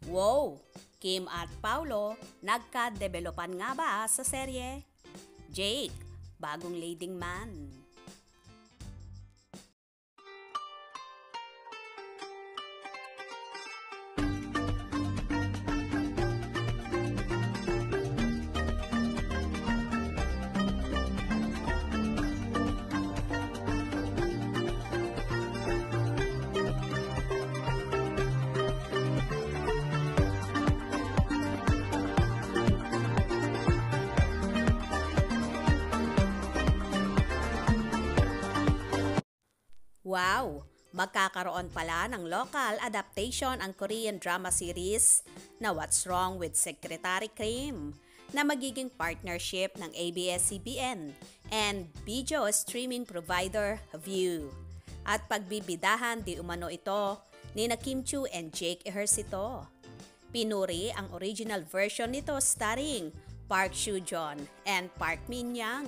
Wow! Kim at Paulo, nagka-developan nga ba sa serye? Jake, bagong leading man. Wow! Magkakaroon pala ng local adaptation ang Korean drama series na What's Wrong with Secretary Kim na magiging partnership ng ABS-CBN and video streaming provider View. At pagbibidahan di umano ito ni Kim Chiu and Jake Ejercito. Pinuri ang original version nito starring Park Seo-joon and Park Min-young.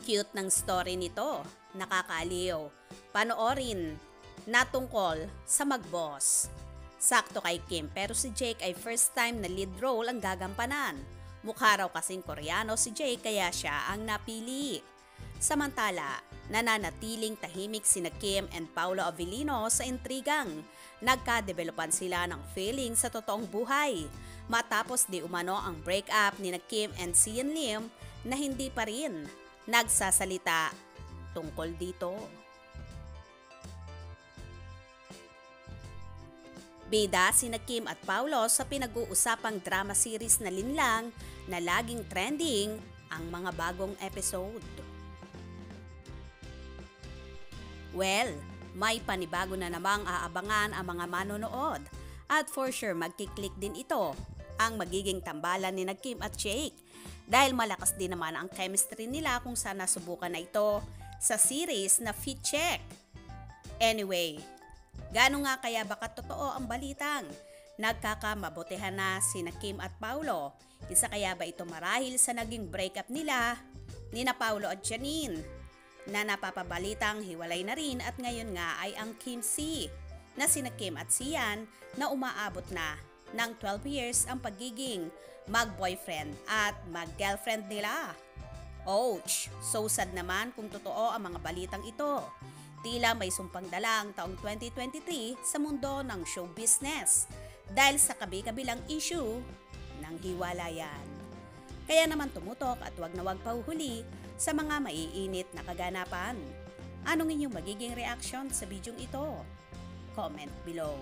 Cute ng story nito, nakakaaliw. Panoorin na tungkol sa mag-boss. Sakto kay Kim pero si Jake ay first time na lead role ang gagampanan. Mukha raw kasing Koreano si Jake kaya siya ang napili. Samantala, nananatiling tahimik sina Kim and Paolo Avellino sa intrigang. Nagka-developan sila ng feeling sa totoong buhay. Matapos di umano ang breakup ni Kim and Sian Lim na hindi pa rin nagsasalita tungkol dito. Bida sina Kim at Paulo sa pinag-uusapang drama series na Linlang na laging trending ang mga bagong episode. Well, may panibago na namang aabangan ang mga manonood at for sure magkiklik din ito ang magiging tambalan ni Kim at Jake dahil malakas din naman ang chemistry nila kung saan nasubukan na ito sa series na Fit Check. Anyway, gaano nga kaya baka totoo ang balitang nagkakamabutihan na sina Kim at Paulo? Isa kaya ba ito marahil sa naging breakup nila ni Paulo at Janine na napapabalitang hiwalay na rin at ngayon nga ay ang Kim C na sina Kim at Sian na umaabot na ng 12 years ang pagiging mag-boyfriend at mag-girlfriend nila. Ouch! So sad naman kung totoo ang mga balitang ito. Tila may sumpang dala ang taong 2023 sa mundo ng show business dahil sa kabi-kabilang issue ng hiwalayan. Kaya naman tumutok at wag na wag pahuhuli sa mga maiinit na kaganapan. Anong inyong magiging reaction sa bidyong ito? Comment below.